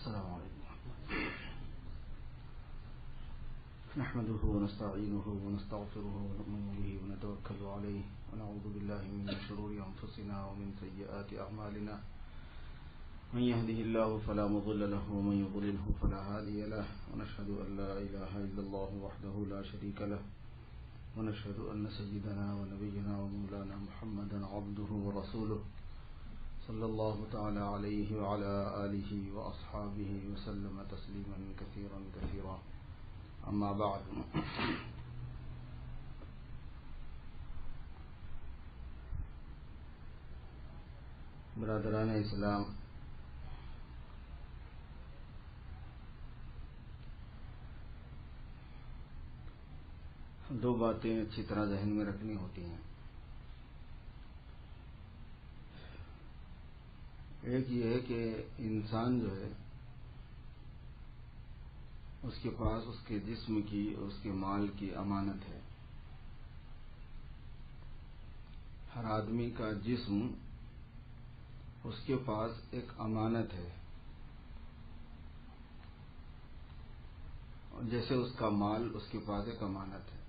السلام عليكم نحمده ونستعينه ونستغفره ونؤمن به ونتوكل عليه ونعوذ بالله من شرور أنفسنا ومن سيئات أعمالنا من يهده الله فلا مضل له ومن يضلله فلا هادي له ونشهد أن لا إله إلا الله وحده لا شريك له ونشهد أن سيدنا ونبينا ومولانا محمدا عبده ورسوله صلى الله تعالى عليه وعلى آله وأصحابه وسلم تسليما كثيرا كثيرا أما بعد برادران اسلام، دو باتیں اچھی طرح ذہن میں رکھنی ہوتی ہیں۔ ایک یہ ہے کہ انسان جو ہے اس کے پاس اس کے جسم کی اور اس کے مال کی امانت ہے۔ ہر آدمی کا جسم اس کے پاس ایک امانت ہے، جیسے اس کا مال اس کے پاس ایک امانت ہے۔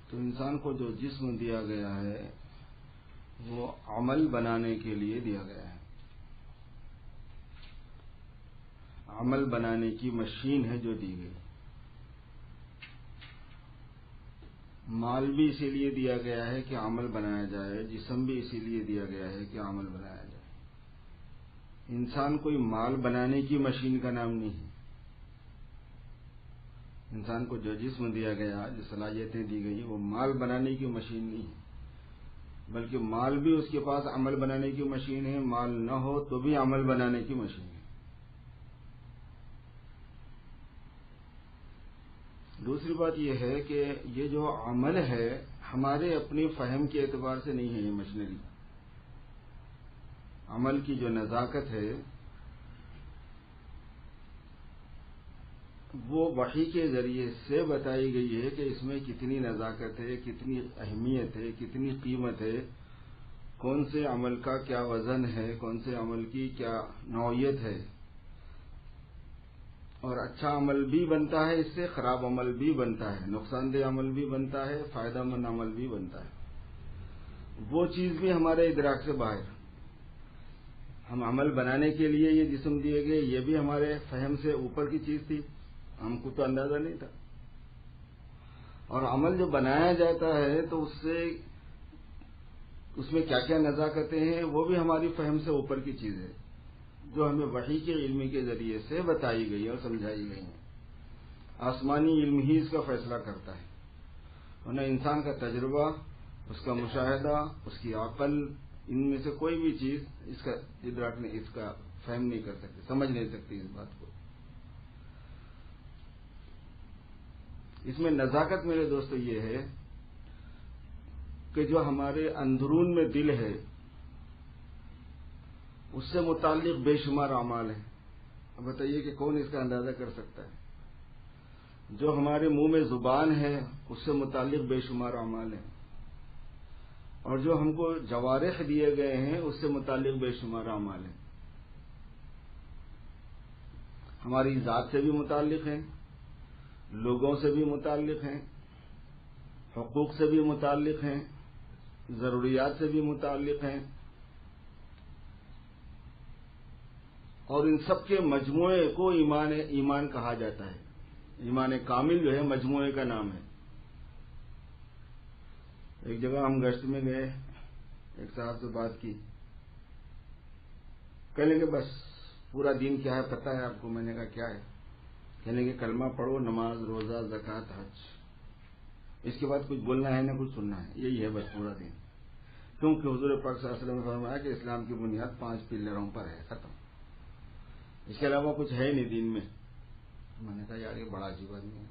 تو انسان کو جو جسم دیا گیا ہے وہ عمل بنانے کے لیے دیا گیا ہے، عمل بنانے کی مشین ہے جو دی گئی۔ مال بھی اسی لیے دیا گیا ہے کہ عمل بنایا جائے، جسم بھی اسی لیے دیا گیا ہے کہ عمل بنایا جائے۔ انسان کوئی مال بنانے کی مشین کا نام نہیں ہے۔ انسان کو جو جسم دیا گیا، جو صلاحیتیں دی گئی، وہ مال بنانے کی مشین نہیں ہے، بلکہ مال بھی اس کے پاس عمل بنانے کی مشین ہے، مال نہ ہو تو بھی عمل بنانے کی مشین ہے۔ دوسری بات یہ ہے کہ یہ جو عمل ہے ہمارے اپنی فہم کے اعتبار سے نہیں ہے، یہ مشینری۔ عمل کی جو نزاکت ہے وہ وحی کے ذریعے سے بتائی گئی ہے کہ اس میں کتنی نزاکت ہے، کتنی اہمیت ہے، کتنی قیمت ہے، کون سے عمل کا کیا وزن ہے، کون سے عمل کی کیا نوعیت ہے۔ اور اچھا عمل بھی بنتا ہے، اس سے خراب عمل بھی بنتا ہے، نقصان دہ عمل بھی بنتا ہے، فائدہ مند عمل بھی بنتا ہے۔ وہ چیز بھی ہمارے ادراک سے باہر۔ ہم عمل بنانے کے لیے یہ جسم دیے گئے، یہ بھی ہمارے فہم سے اوپر کی چیز تھی، ہم کو تو اندازہ نہیں تھا۔ اور عمل جو بنایا جاتا ہے تو اس میں کیا کیا نزاکتیں ہیں وہ بھی ہماری فہم سے اوپر کی چیز ہے، جو ہمیں وحی کے علم کے ذریعے سے بتائی گئی اور سمجھائی گئی ہیں۔ آسمانی علم ہی اس کا فیصلہ کرتا ہے، ورنہ انسان کا تجربہ، اس کا مشاہدہ، اس کی عقل، ان میں سے کوئی بھی چیز اس کا ادراک نہیں، اس کا فہم نہیں کر سکتی، سمجھ نہیں سکتی اس بات کو۔ اس میں نزاکت میرے دوستو یہ ہے کہ جو ہمارے اندرون میں دل ہے اس سے متعلق بے شمار اعمال ہیں۔ اب بتائیے کہ کون اس کا اندازہ کر سکتا ہے؟ جو ہمارے منہ میں زبان ہے اس سے متعلق بے شمار اعمال ہیں، اور جو ہم کو جوارح دیے گئے ہیں اس سے متعلق بے شمار اعمال ہیں۔ ہماری ذات سے بھی متعلق ہیں، لوگوں سے بھی متعلق ہیں، حقوق سے بھی متعلق ہیں، ضروریات سے بھی متعلق ہیں، اور ان سب کے مجموعے کو ایمان کہا جاتا ہے۔ ایمان کامل جو ہے مجموعے کا نام ہے۔ ایک جگہ ہم گشت میں گئے، ایک صاحب سے بات کی، کہنے کہ بس پورا دین کیا ہے پتہ ہے آپ کو؟ میں نے کہا کیا ہے؟ کہنے کہ کلمہ پڑھو، نماز، روزہ، زکوٰۃ، حج، اس کے بعد کچھ بولنا ہے نہ کچھ سننا ہے، یہی ہے بس پورا دین۔ کیونکہ حضور پاک صلی اللہ علیہ وسلم نے فرمایا کہ اسلام کی بنیاد 5 پلروں پر ہے، ختم، اس کے علاوہ کچھ ہے نہیں دین میں۔ میں نے کہا یار یہ بڑا عجیب آدمی ہے۔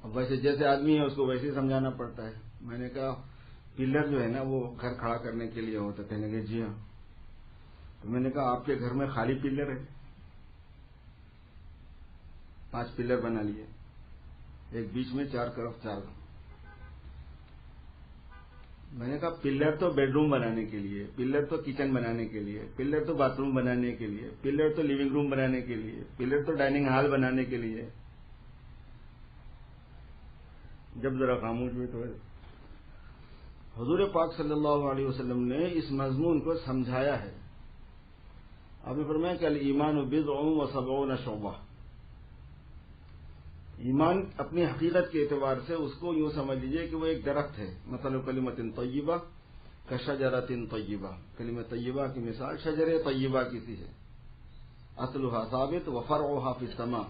اب ویسے جیسے آدمی ہے اس کو ویسے ہی سمجھانا پڑتا ہے۔ میں نے کہا پلر جو ہے نا وہ گھر کھڑا کرنے کے لیے ہوتا ہے؟ کہنے کہ جی ہاں۔ تو میں نے کہا آپ کے گھر میں خالی پلر ہے؟ 5 پلر بنا لیے، ایک بیچ میں، 4 طرف 4۔ میں نے کہا پلر تو بیڈ روم بنانے کے لیے، پلر تو کچن بنانے کے لیے، پلر تو باتھ روم بنانے کے لیے، پلر تو لیونگ روم بنانے کے لیے، پلر تو ڈائننگ ہال بنانے کے لیے. جب ذرا خاموش ہوئے تو حضور پاک صلی اللہ علیہ وسلم نے اس مضمون کو سمجھایا ہے. آپ نے فرمایا کہ الایمان بضع و سبعون شعبہ. ایمان اپنی حقیقت کے اعتبار سے اس کو یوں سمجھ لیجئے کہ وہ ایک درخت ہے. مثل کلمۃ طیبہ کشجرۃ طیبہ. کلمہ طیبہ کی مثال شجر طیبہ کی سی ہے. اصلها ثابت وفرعها فی السماء.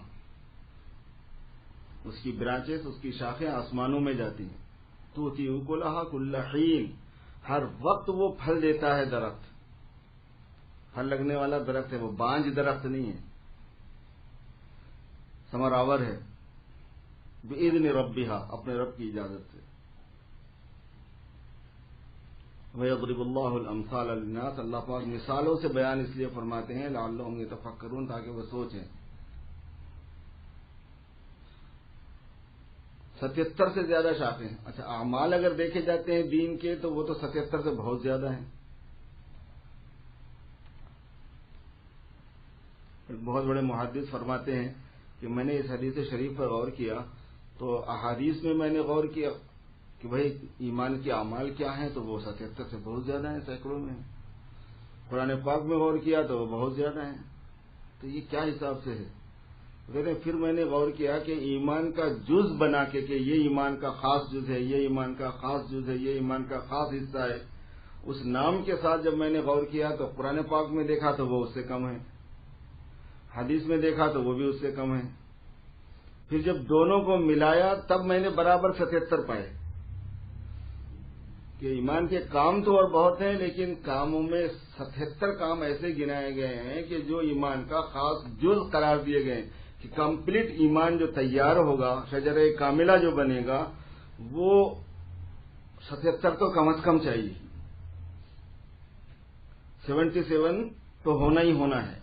اس کی برانچز، اس کی شاخیں آسمانوں میں جاتی ہیں. تؤتی اکلھا کل حین. ہر وقت وہ پھل دیتا ہے درخت. پھل لگنے والا درخت ہے، وہ بانج درخت نہیں ہے، ثمر آور ہے. بإذن ربها، اپنے رب کی اجازت سے. وَيَضْرِبُ اللَّهُ الْأَمْثَالَ لِلنَّاسِ. اللہ پاک مثالوں سے بیان اس لیے فرماتے ہیں لعلہم یتفکرون، تاکہ وہ سوچیں. 77 سے زیادہ شاخیں. اچھا، اعمال اگر دیکھے جاتے ہیں دین کے تو وہ تو 77 سے بہت زیادہ ہیں. ایک بہت بڑے محدث فرماتے ہیں کہ میں نے اس حدیث شریف پر غور کیا تو احادیث میں نے غور کیا کہ بھائی ایمان کے اعمال کیا ہیں تو وہ 77 سے بہت زیادہ ہیں، سینکڑوں میں ہیں. قرآن پاک میں غور کیا تو وہ بہت زیادہ ہیں. تو یہ کیا حساب سے ہے؟ کہتے ہیں پھر میں نے غور کیا کہ ایمان کا جز بنا کے کہ یہ ایمان کا خاص جز ہے، یہ ایمان کا خاص جز ہے، یہ ایمان کا خاص حصہ ہے. اس نام کے ساتھ جب میں نے غور کیا تو قرآن پاک میں دیکھا تو وہ اس سے کم ہے، حدیث میں دیکھا تو وہ بھی اس سے کم ہے. پھر جب دونوں کو ملایا تب میں نے برابر 77 پائے کہ ایمان کے کام تو اور بہت ہیں، لیکن کاموں میں 77 کام ایسے گنائے گئے ہیں کہ جو ایمان کا خاص جز قرار دیے گئے کہ کمپلیٹ ایمان جو تیار ہوگا، شجرہ کاملہ جو بنے گا، وہ 77 تو کم از کم چاہیے. 77 تو ہونا ہی ہونا ہے.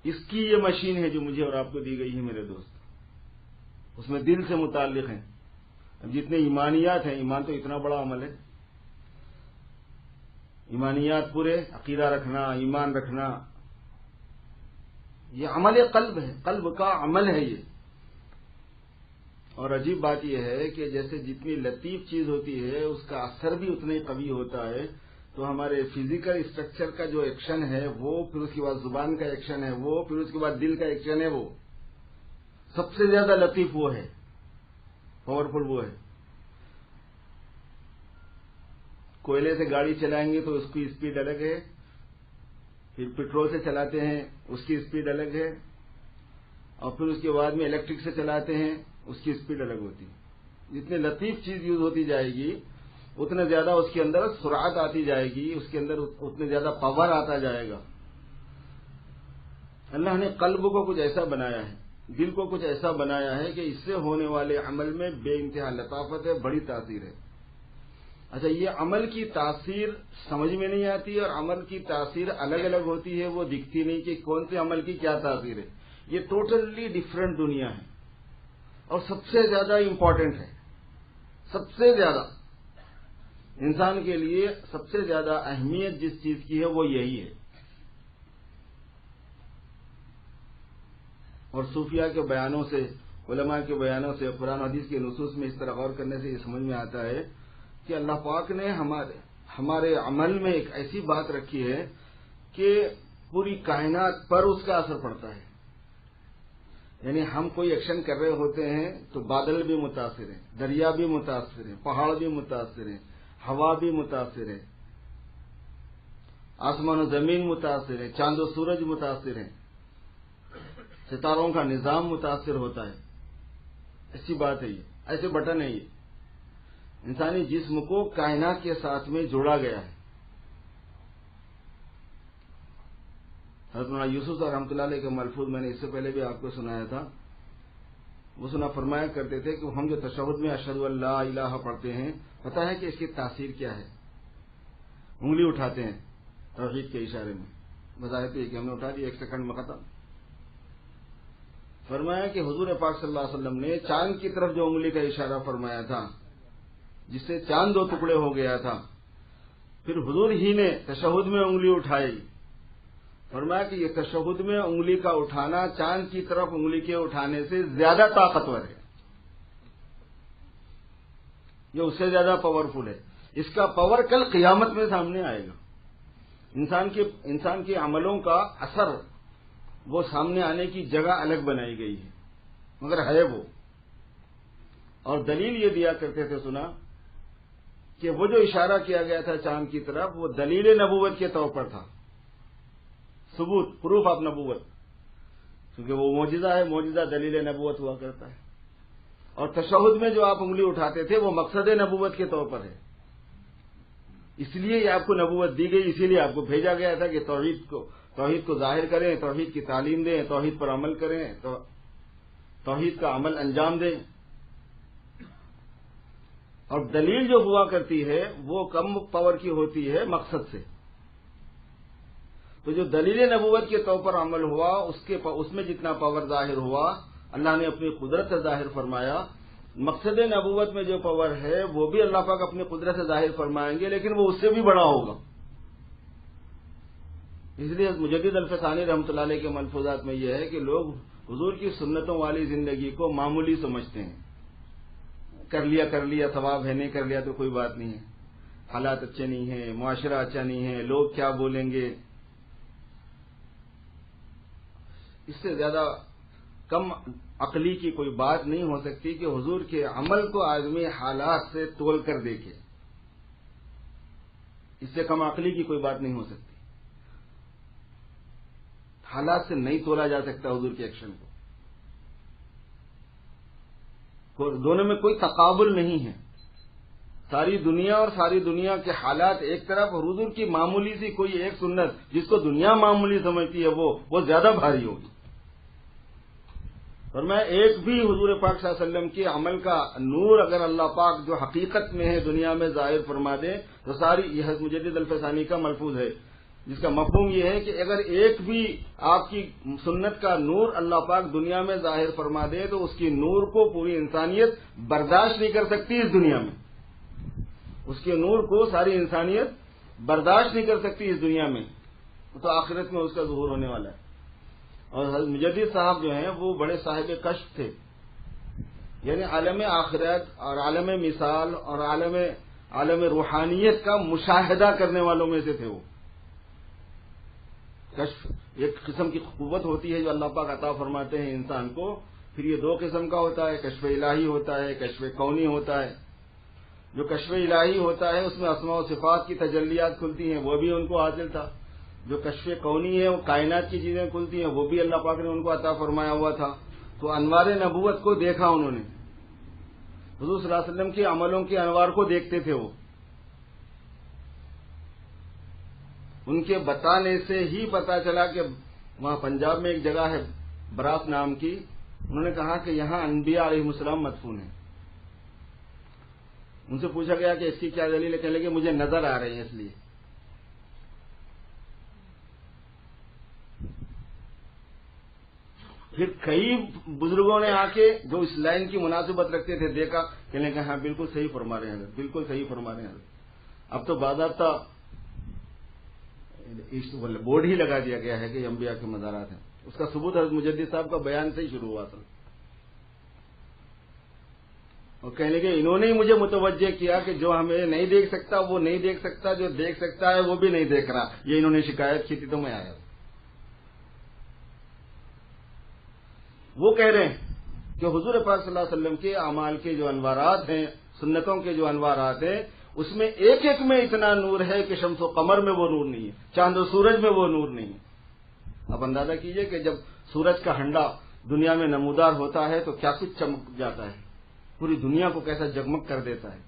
اس کی یہ مشین ہے جو مجھے اور آپ کو دی گئی ہے میرے دوست. اس میں دل سے متعلق ہیں. اب جتنے ایمانیات ہیں، ایمان تو اتنا بڑا عمل ہے. ایمانیات پورے، عقیدہ رکھنا، ایمان رکھنا، یہ عمل قلب ہے، قلب کا عمل ہے یہ. اور عجیب بات یہ ہے کہ جیسے جتنی لطیف چیز ہوتی ہے اس کا اثر بھی اتنا ہی قوی ہوتا ہے. تو ہمارے فزیکل اسٹرکچر کا جو ایکشن ہے وہ، پھر اس کے بعد زبان کا ایکشن ہے وہ، پھر اس کے بعد دل کا ایکشن ہے وہ، سب سے زیادہ لطیف وہ ہے، پاورفل وہ ہے. کوئلے سے گاڑی چلائیں گے تو اس کی اسپیڈ الگ ہے، پھر پٹرول سے چلاتے ہیں اس کی اسپیڈ الگ ہے، اور پھر اس کے بعد میں الیکٹرک سے چلاتے ہیں اس کی اسپیڈ الگ ہوتی ہے. جتنی لطیف چیز یوز ہوتی جائے گی اتنا زیادہ اس کے اندر سرعت آتی جائے گی، اس کے اندر اتنے زیادہ پاور آتا جائے گا. اللہ نے قلب کو کچھ ایسا بنایا ہے، دل کو کچھ ایسا بنایا ہے کہ اس سے ہونے والے عمل میں بے انتہا لطافت ہے، بڑی تاثیر ہے. اچھا، یہ عمل کی تاثیر سمجھ میں نہیں آتی اور عمل کی تاثیر الگ الگ ہوتی ہے، وہ دکھتی نہیں کہ کون سے عمل کی کیا تاثیر ہے. یہ ٹوٹلی ڈفرنٹ دنیا ہے اور سب سے زیادہ امپورٹنٹ ہے. سب سے زیادہ انسان کے لیے سب سے زیادہ اہمیت جس چیز کی ہے وہ یہی ہے. اور صوفیاء کے بیانوں سے، علماء کے بیانوں سے، قرآن حدیث کے نصوص میں اس طرح غور کرنے سے یہ سمجھ میں آتا ہے کہ اللہ پاک نے ہمارے عمل میں ایک ایسی بات رکھی ہے کہ پوری کائنات پر اس کا اثر پڑتا ہے. یعنی ہم کوئی ایکشن کر رہے ہوتے ہیں تو بادل بھی متاثر ہیں، دریا بھی متاثر ہیں، پہاڑ بھی متاثر ہیں، ہوا بھی متاثر ہے، آسمان و زمین متاثر ہے، چاند و سورج متاثر ہیں، ستاروں کا نظام متاثر ہوتا ہے. ایسی بات ہے، یہ ایسے بٹن ہے. یہ انسانی جسم کو کائنات کے ساتھ میں جوڑا گیا ہے. حضرت مولانا یوسف صاحب رحمۃ اللہ علیہ کا ملفوظ میں نے اس سے پہلے بھی آپ کو سنایا تھا. وہ فرمایا کرتے تھے کہ ہم جو تشہد میں اشہد ان لا الہ پڑھتے ہیں، پتہ ہے کہ اس کی تاثیر کیا ہے؟ انگلی اٹھاتے ہیں توحید کے اشارے میں، بظاہر تو یہ کہ ہم نے اٹھا دی، 1 سیکنڈ میں ختم. فرمایا کہ حضور پاک صلی اللہ علیہ وسلم نے چاند کی طرف جو انگلی کا اشارہ فرمایا تھا جس سے چاند 2 ٹکڑے ہو گیا تھا، پھر حضور ہی نے تشہد میں انگلی اٹھائی. فرمایا کہ یہ تشہد میں انگلی کا اٹھانا چاند کی طرف انگلی کے اٹھانے سے زیادہ طاقتور ہے، یہ اس سے زیادہ پاورفل ہے. اس کا پاور کل قیامت میں سامنے آئے گا. انسان کے عملوں کا اثر وہ سامنے آنے کی جگہ الگ بنائی گئی ہے، مگر ہے وہ. اور دلیل یہ دیا کرتے تھے، سنا کہ وہ جو اشارہ کیا گیا تھا چاند کی طرف وہ دلیل نبوت کے طور پر تھا، ثبوت، پروف آف نبوت، کیونکہ وہ معجزہ ہے، معجزہ دلیل نبوت ہوا کرتا ہے. اور تشہد میں جو آپ انگلی اٹھاتے تھے وہ مقصد نبوت کے طور پر ہے. اس لیے یہ آپ کو نبوت دی گئی، اسی لیے آپ کو بھیجا گیا تھا کہ توحید کو ظاہر کریں، توحید کی تعلیم دیں، توحید پر عمل کریں، توحید کا عمل انجام دیں. اور دلیل جو ہوا کرتی ہے وہ کم پاور کی ہوتی ہے مقصد سے. تو جو دلیل نبوت کے طور پر عمل ہوا اس میں جتنا پاور ظاہر ہوا اللہ نے اپنی قدرت سے ظاہر فرمایا. مقصد نبوت میں جو پاور ہے وہ بھی اللہ پاک اپنی قدرت سے ظاہر فرمائیں گے، لیکن وہ اس سے بھی بڑا ہوگا. اس لیے مجدد الفسانی رحمۃ اللہ علیہ کے ملفوظات میں یہ ہے کہ لوگ حضور کی سنتوں والی زندگی کو معمولی سمجھتے ہیں. کر لیا ثواب ہے، نہیں کر لیا تو کوئی بات نہیں ہے، حالات اچھے نہیں ہیں، معاشرہ اچھا نہیں ہے، لوگ کیا بولیں گے. اس سے زیادہ کم عقلی کی کوئی بات نہیں ہو سکتی کہ حضور کے عمل کو آدمی حالات سے تول کر دیکھے. اس سے کم عقلی کی کوئی بات نہیں ہو سکتی. حالات سے نہیں تولا جا سکتا حضور کے ایکشن کو. دونوں میں کوئی تقابل نہیں ہے. ساری دنیا اور ساری دنیا کے حالات ایک طرف، اور حضور کی معمولی سی کوئی ایک سنت جس کو دنیا معمولی سمجھتی ہے وہ زیادہ بھاری ہوگی. اور میں ایک بھی حضور پاک صلی اللہ علیہ وسلم کے عمل کا نور اگر اللہ پاک جو حقیقت میں ہے دنیا میں ظاہر فرما دے تو ساری، یہ مجدد الفسانی کا ملفوظ ہے جس کا مفہوم یہ ہے کہ اگر ایک بھی آپ کی سنت کا نور اللہ پاک دنیا میں ظاہر فرما دے تو اس کی نور کو پوری انسانیت برداشت نہیں کر سکتی اس دنیا میں. اس کے نور کو ساری انسانیت برداشت نہیں کر سکتی اس دنیا میں، تو آخرت میں اس کا ظہور ہونے والا ہے. اور مجدد صاحب جو ہیں وہ بڑے صاحب کشف تھے، یعنی عالم آخرت اور عالم مثال اور عالم روحانیت کا مشاہدہ کرنے والوں میں سے تھے. وہ کشف ایک قسم کی قوت ہوتی ہے جو اللہ پاک عطا فرماتے ہیں انسان کو. پھر یہ 2 قسم کا ہوتا ہے، کشف الہی ہوتا ہے، کشف کونی ہوتا ہے. جو کشف الہی ہوتا ہے اس میں اسماء و صفات کی تجلیات کھلتی ہیں، وہ بھی ان کو حاصل تھا. جو کشف کونی ہے وہ کائنات کی چیزیں کھلتی ہیں، وہ بھی اللہ پاک نے ان کو عطا فرمایا ہوا تھا. تو انوار نبوت کو دیکھا انہوں نے، حضور صلی اللہ علیہ وسلم کے عملوں کے انوار کو دیکھتے تھے. وہ ان کے بتانے سے ہی پتا چلا کہ وہاں پنجاب میں ایک جگہ ہے براس نام کی، انہوں نے کہا کہ یہاں انبیاء علیہ السلام مدفون ہیں. ان سے پوچھا گیا کہ اس کی کیا دلیل ہے، کہنے لگے مجھے نظر آ رہے ہیں اس لیے. پھر کئی بزرگوں نے آ کے جو اس لائن کی مناسبت رکھتے تھے دیکھا، کہنے کہ ہاں بالکل صحیح فرما رہے ہیں حضرت، بالکل صحیح فرما رہے ہیں حضرت. اب تو باضابطہ بورڈ ہی لگا دیا گیا ہے کہ انبیاء کے مزارات ہیں. اس کا ثبوت حضرت مجدد صاحب کا بیان سے ہی شروع ہوا تھا. اور کہنے لگے انہوں نے ہی مجھے متوجہ کیا کہ جو ہمیں نہیں دیکھ سکتا وہ نہیں دیکھ سکتا، جو دیکھ سکتا ہے وہ بھی نہیں دیکھ رہا. یہ انہوں نے شکایت کی تھی تو میں آیا. وہ کہہ رہے ہیں کہ حضور پاک صلی اللہ علیہ وسلم کے اعمال کے جو انوارات ہیں، سنتوں کے جو انوارات ہیں، اس میں ایک ایک میں اتنا نور ہے کہ شمس و قمر میں وہ نور نہیں ہے، چاند و سورج میں وہ نور نہیں ہے. اب اندازہ کیجئے کہ جب سورج کا ہنڈا دنیا میں نمودار ہوتا ہے تو کیا کچھ چمک جاتا ہے، پوری دنیا کو کیسا جگمگ کر دیتا ہے.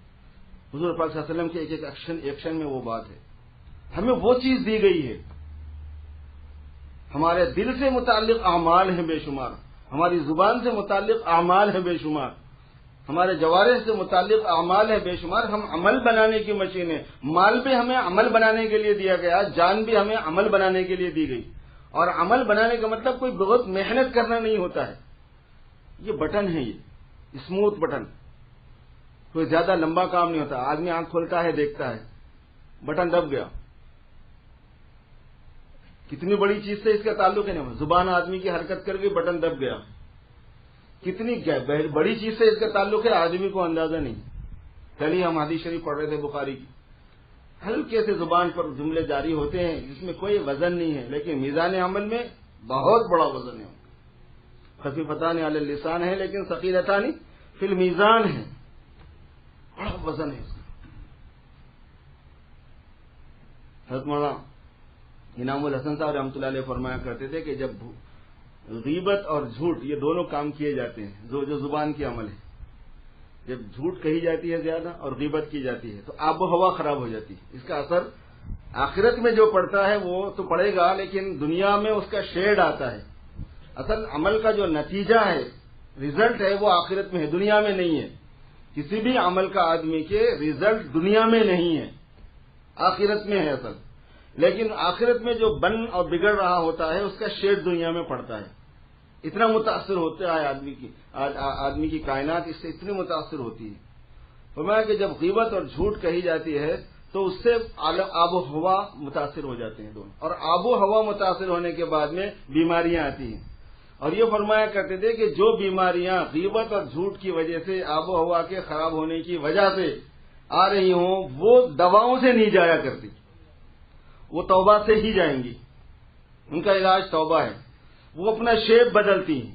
حضور پاک صلی اللہ علیہ وسلم کے ایک ایک ایکشن میں وہ بات ہے. ہمیں وہ چیز دی گئی ہے. ہمارے دل سے متعلق اعمال ہیں بے شمار، ہماری زبان سے متعلق اعمال ہیں بے شمار، ہمارے جوارح سے متعلق اعمال ہیں بے شمار. ہم عمل بنانے کی مشین ہیں. مال بھی ہمیں عمل بنانے کے لیے دیا گیا، جان بھی ہمیں عمل بنانے کے لیے دی گئی. اور عمل بنانے کا مطلب کوئی بہت محنت کرنا نہیں ہوتا ہے. یہ بٹن ہے، یہ اسموتھ بٹن، کوئی زیادہ لمبا کام نہیں ہوتا. آدمی آنکھ کھولتا ہے دیکھتا ہے، بٹن دب گیا. کتنی بڑی چیز سے اس کا تعلق ہے نا. زبان آدمی کی حرکت کر گئی، بٹن دب گیا. کتنی بڑی چیز سے اس کا تعلق ہے آدمی کو اندازہ نہیں. کل ہی ہم حدیث شریف پڑھ رہے تھے بخاری کی، ہلکے سے زبان پر جملے جاری ہوتے ہیں جس میں کوئی وزن نہیں ہے، لیکن میزان عمل میں بہت بڑا وزن ہے. خفیفتان علی اللسان ہے لیکن ثقیلتان فی المیزان ہے، بڑا وزن ہے اس کا. حضرت مولانا انعام الحسن صاحب رحمۃ اللہ علیہ فرمایا کرتے تھے کہ جب غیبت اور جھوٹ یہ دونوں کام کیے جاتے ہیں، جو زبان کی عمل ہے، جب جھوٹ کہی جاتی ہے زیادہ اور غیبت کی جاتی ہے تو آب و ہوا خراب ہو جاتی ہے. اس کا اثر آخرت میں جو پڑتا ہے وہ تو پڑے گا، لیکن دنیا میں اس کا شیڈ آتا ہے. اصل عمل کا جو نتیجہ ہے، ریزلٹ ہے، وہ آخرت میں ہے، دنیا میں نہیں ہے. کسی بھی عمل کا آدمی کے ریزلٹ دنیا میں نہیں ہے، آخرت میں ہے اصل. لیکن آخرت میں جو بن اور بگڑ رہا ہوتا ہے اس کا شیڈ دنیا میں پڑتا ہے. اتنا متاثر ہوتا ہے آدمی کی کائنات اس سے اتنی متاثر ہوتی ہے. فرمایا کہ جب غیبت اور جھوٹ کہی جاتی ہے تو اس سے آب و ہوا متاثر ہو جاتے ہیں دونوں، اور آب و ہوا متاثر ہونے کے بعد میں بیماریاں آتی ہیں. اور یہ فرمایا کرتے تھے کہ جو بیماریاں غیبت اور جھوٹ کی وجہ سے آب و ہوا کے خراب ہونے کی وجہ سے آ رہی ہوں وہ دواؤں سے نہیں جایا کرتی، وہ توبہ سے ہی جائیں گی. ان کا علاج توبہ ہے. وہ اپنا شیپ بدلتی ہیں،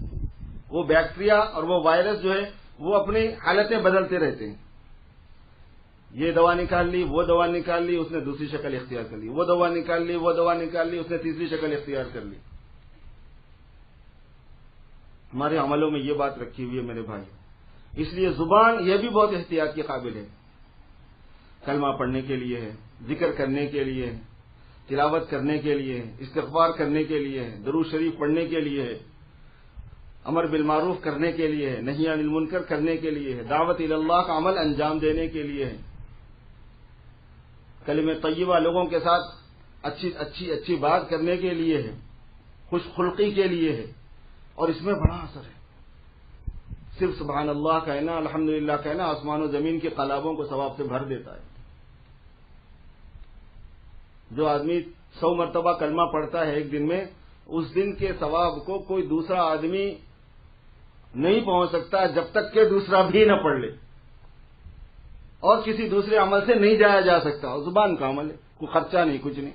وہ بیکٹیریا اور وہ وائرس جو ہے وہ اپنی حالتیں بدلتے رہتے ہیں. یہ دوا نکال لی، وہ دوا نکال لی، اس نے دوسری شکل اختیار کر لی، وہ دوا نکال لی، وہ دوا نکال لی، اس نے تیسری شکل اختیار کر لی. ہمارے عملوں میں یہ بات رکھی ہوئی ہے میرے بھائی. اس لیے زبان یہ بھی بہت احتیاط کی قابل ہے. کلمہ پڑھنے کے لیے ہے، ذکر کرنے کے لیے ہے، تلاوت کرنے کے لیے ہے، استغفار کرنے کے لیے ہے، درود شریف پڑھنے کے لیے ہے، امر بالمعروف کرنے کے لیے ہے، نہی عن المنکر کرنے کے لیے ہے، دعوت الی اللہ کا عمل انجام دینے کے لیے ہے، کلمہ طیبہ لوگوں کے ساتھ اچھی بات کرنے کے لیے ہے، خوش خلقی کے لیے ہے. اور اس میں بڑا اثر ہے. صرف سبحان اللہ کہنا، الحمدللہ کہنا آسمان و زمین کے قلابوں کو ثواب سے بھر دیتا ہے. جو آدمی 100 مرتبہ کلمہ پڑھتا ہے ایک دن میں، اس دن کے ثواب کو کوئی دوسرا آدمی نہیں پہنچ سکتا جب تک کہ دوسرا بھی نہ پڑھ لے، اور کسی دوسرے عمل سے نہیں جایا جا سکتا. اور زبان کا عمل ہے، کوئی خرچہ نہیں، کچھ نہیں.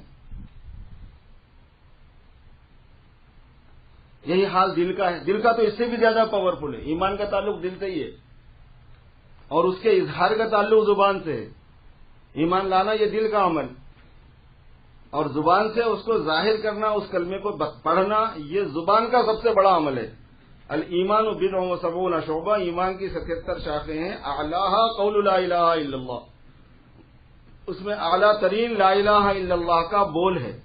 یہی حال دل کا ہے. دل کا تو اس سے بھی زیادہ پاورفل ہے. ایمان کا تعلق دل سے ہی ہے اور اس کے اظہار کا تعلق زبان سے ہے. ایمان لانا یہ دل کا عمل، اور زبان سے اس کو ظاہر کرنا، اس کلمے کو پڑھنا، یہ زبان کا سب سے بڑا عمل ہے. الایمان بضع و سبعون شعبہ، ایمان کی 77 شاخیں ہیں. اعلیٰ قول لا الہ الا اللہ، اس میں اعلیٰ ترین لا الہ الا اللہ کا بول ہے.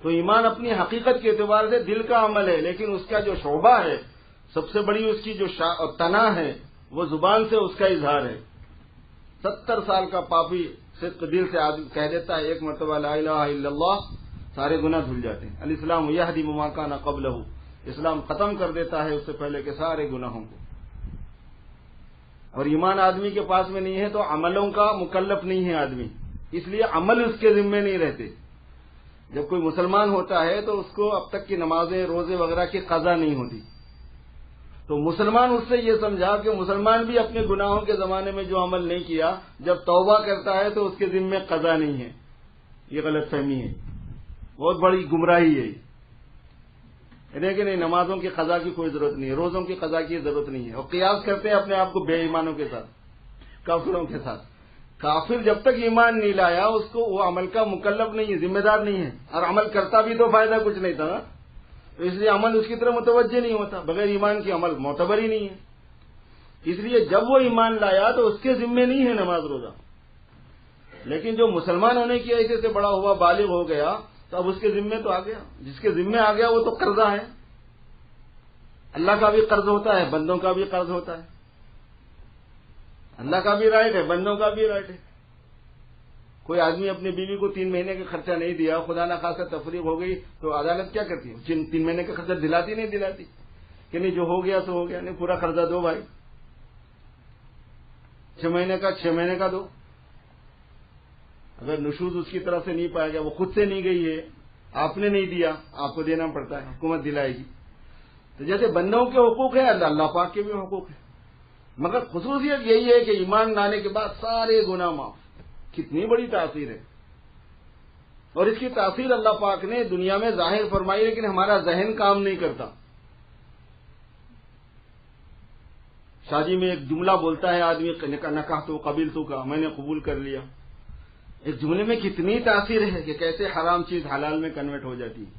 تو ایمان اپنی حقیقت کے اعتبار سے دل کا عمل ہے، لیکن اس کا جو شعبہ ہے، سب سے بڑی اس کی جو تنا ہے، وہ زبان سے اس کا اظہار ہے. 70 سال کا پاپی صدق دل سے آدمی کہہ دیتا ہے ایک مرتبہ لا الہ الا اللہ، سارے گناہ دھل جاتے ہیں. الاسلام یہدم ما کان قبلہ، اسلام ختم کر دیتا ہے اس سے پہلے کے سارے گناہوں کو. اور ایمان آدمی کے پاس میں نہیں ہے تو عملوں کا مکلف نہیں ہے آدمی، اس لیے عمل اس کے ذمے نہیں رہتے. جب کوئی مسلمان ہوتا ہے تو اس کو اب تک کی نمازیں، روزے وغیرہ کی قضا نہیں ہوتی. تو مسلمان اس سے یہ سمجھا کہ مسلمان بھی اپنے گناہوں کے زمانے میں جو عمل نہیں کیا، جب توبہ کرتا ہے تو اس کے ذمے قضا نہیں ہے. یہ غلط فہمی ہے، بہت بڑی گمراہی ہے. لیکن نہیں، نمازوں کی قضا کی کوئی ضرورت نہیں ہے، روزوں کی قضا کی ضرورت نہیں ہے. اور قیاس کرتے ہیں اپنے آپ کو بے ایمانوں کے ساتھ، کافروں کے ساتھ. کافر جب تک ایمان نہیں لایا اس کو وہ عمل کا مکلف نہیں ہے، ذمہ دار نہیں ہے. اور عمل کرتا بھی تو فائدہ کچھ نہیں تھا، تو اس لیے عمل اس کی طرف متوجہ نہیں ہوتا. بغیر ایمان کی عمل معتبر ہی نہیں ہے. اس لیے جب وہ ایمان لایا تو اس کے ذمے نہیں ہے نماز روزہ. لیکن جو مسلمان ہونے کی حیثیت سے بڑا ہوا، بالغ ہو گیا، تو اب اس کے ذمے تو آ گیا. جس کے ذمے آ گیا وہ تو قرضہ ہے. اللہ کا بھی قرض ہوتا ہے، بندوں کا بھی قرض ہوتا ہے. اللہ کا بھی رائٹ ہے، بندوں کا بھی رائٹ ہے. کوئی آدمی اپنی بیوی کو 3 مہینے کا خرچہ نہیں دیا، خدا نہ خاصا تفریق ہو گئی تو عدالت کیا کرتی ہے؟ 3 مہینے کا خرچہ دلاتی نہیں دلاتی؟ کہ نہیں جو ہو گیا تو ہو گیا, نہیں پورا قرضہ دو بھائی, 6 مہینے کا 6 مہینے کا دو. اگر نشوز اس کی طرف سے نہیں پائے گا, وہ خود سے نہیں گئی ہے, آپ نے نہیں دیا, آپ کو دینا پڑتا ہے, حکومت دلائے گی. تو جیسے بندوں کے حقوق ہیں, اللہ پاک کے بھی حقوق ہیں, مگر خصوصیت یہی ہے کہ ایمان لانے کے بعد سارے گناہ معاف. کتنی بڑی تاثیر ہے, اور اس کی تاثیر اللہ پاک نے دنیا میں ظاہر فرمائی, لیکن ہمارا ذہن کام نہیں کرتا. شادی میں ایک جملہ بولتا ہے آدمی, نکاح تو قبیل تو کا, میں نے قبول کر لیا. ایک جملے میں کتنی تاثیر ہے کہ کیسے حرام چیز حلال میں کنورٹ ہو جاتی ہے.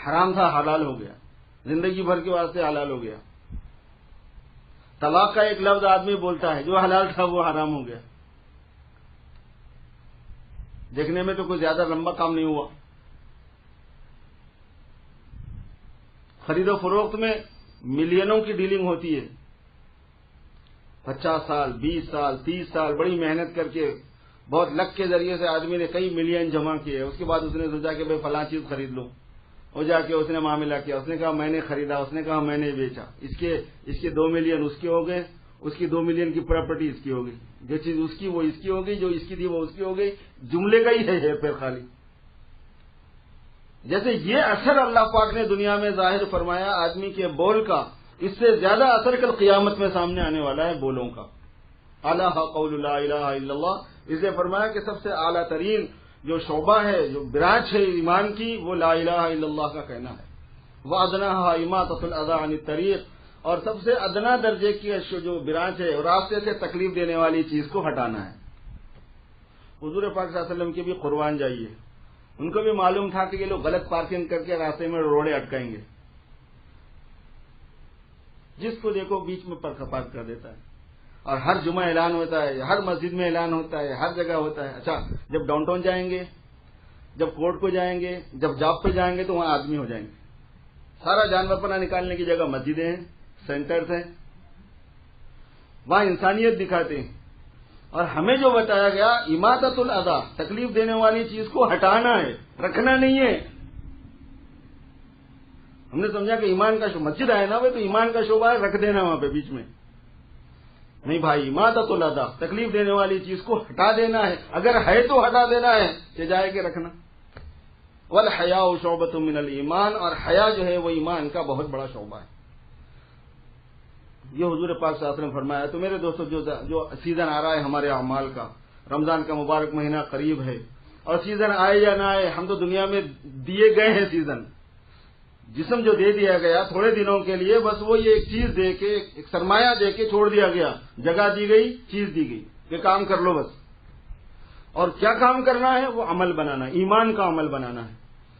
حرام تھا حلال ہو گیا, زندگی بھر کے واسطے حلال ہو گیا. طلاق کا ایک لفظ آدمی بولتا ہے, جو حلال تھا وہ حرام ہو گیا. دیکھنے میں تو کوئی زیادہ لمبا کام نہیں ہوا. خرید و فروخت میں ملینوں کی ڈیلنگ ہوتی ہے. 50 سال 20 سال 30 سال بڑی محنت کر کے بہت لک کے ذریعے سے آدمی نے کئی ملین جمع کیے. اس کے بعد اس نے سوچا کہ بھائی فلاں چیز خرید لوں, ہو جا کے اس نے معاملہ کیا, اس نے کہا میں نے خریدا, اس نے کہا میں نے بیچا, اس کے 2 ملین اس کے ہو گئے, اس کی 2 ملین کی پراپرٹی اس کی ہو گئی, جو چیز اس کی وہ اس کی ہو گئی, جو اس کی تھی وہ اس کی ہو گئی. جملے کا ہی ہے پھر خالی. جیسے یہ اثر اللہ پاک نے دنیا میں ظاہر فرمایا آدمی کے بول کا, اس سے زیادہ اثر کل قیامت میں سامنے آنے والا ہے بولوں کا. اعلیٰ قول لا الہ الا اللہ, اس نے فرمایا کہ سب سے اعلیٰ ترین جو شعبہ ہے, جو برانچ ہے ایمان کی, وہ لا الہ الا اللہ کا کہنا ہے. وَأَدْنَاهَا إِمَاطَةُ الْأَذَىٰ عَنِ الطَّرِيقِ, اور سب سے ادنا درجے کی جو برانچ ہے, راستے سے تکلیف دینے والی چیز کو ہٹانا ہے. حضور پاک صلی اللہ علیہ وسلم کے بھی قربان جائیے, ان کو بھی معلوم تھا کہ یہ لوگ غلط پارکنگ کر کے راستے میں روڑے اٹکائیں گے. جس کو دیکھو بیچ میں پارک کر دیتا ہے, اور ہر جمعہ اعلان ہوتا ہے, ہر مسجد میں اعلان ہوتا ہے, ہر جگہ ہوتا ہے. اچھا جب ڈاؤن ٹاؤن جائیں گے, جب کورٹ کو جائیں گے, جب جاب پہ جائیں گے تو وہاں آدمی ہو جائیں گے. سارا جانور پناہ نکالنے کی جگہ مسجدیں ہیں, سینٹرز ہیں, وہاں انسانیت دکھاتے ہیں. اور ہمیں جو بتایا گیا اماطۃ الاذی, تکلیف دینے والی چیز کو ہٹانا ہے, رکھنا نہیں ہے. ہم نے سمجھا کہ ایمان کا مسجد ہے نا, وہ تو ایمان کا شعبہ ہے, رکھ دینا وہاں پہ بیچ میں. نہیں بھائی, اماطۃ الاذی, تکلیف دینے والی چیز کو ہٹا دینا ہے, اگر ہے تو ہٹا دینا ہے, کہ جائے کہ رکھنا. والحیاء شعبۃ من الایمان, اور حیا جو ہے وہ ایمان کا بہت بڑا شعبہ ہے. یہ حضور پاک صلی اللہ علیہ وسلم فرمایا. تو میرے دوستو, جو سیزن آ رہا ہے ہمارے اعمال کا, رمضان کا مبارک مہینہ قریب ہے, اور سیزن آئے یا نہ آئے, ہم تو دنیا میں دیے گئے ہیں سیزن. جسم جو دے دیا گیا تھوڑے دنوں کے لیے, بس وہ یہ ایک چیز دے کے, ایک سرمایہ دے کے چھوڑ دیا گیا. جگہ دی گئی, چیز دی گئی کہ کام کر لو بس. اور کیا کام کرنا ہے؟ وہ عمل بنانا ہے, ایمان کا عمل بنانا ہے,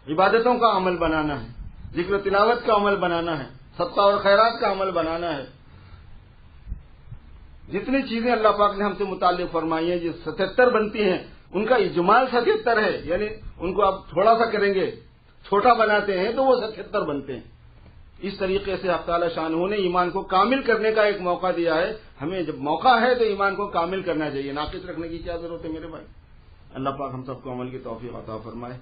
عبادتوں کا عمل بنانا ہے, ذکر و تلاوت کا عمل بنانا ہے, صدقہ اور خیرات کا عمل بنانا ہے. جتنی چیزیں اللہ پاک نے ہم سے متعلق فرمائی ہیں, جو 77 بنتی ہیں, ان کا اجمال 77 ہے. یعنی ان کو آپ تھوڑا سا کریں گے, چھوٹا بناتے ہیں تو وہ 77 بنتے ہیں. اس طریقے سے اللہ تعالی شانہ نے ایمان کو کامل کرنے کا ایک موقع دیا ہے. ہمیں جب موقع ہے تو ایمان کو کامل کرنا چاہیے, ناقص رکھنے کی کیا ضرورت ہے میرے بھائی. اللہ پاک ہم سب کو عمل کی توفیق عطا فرمائے.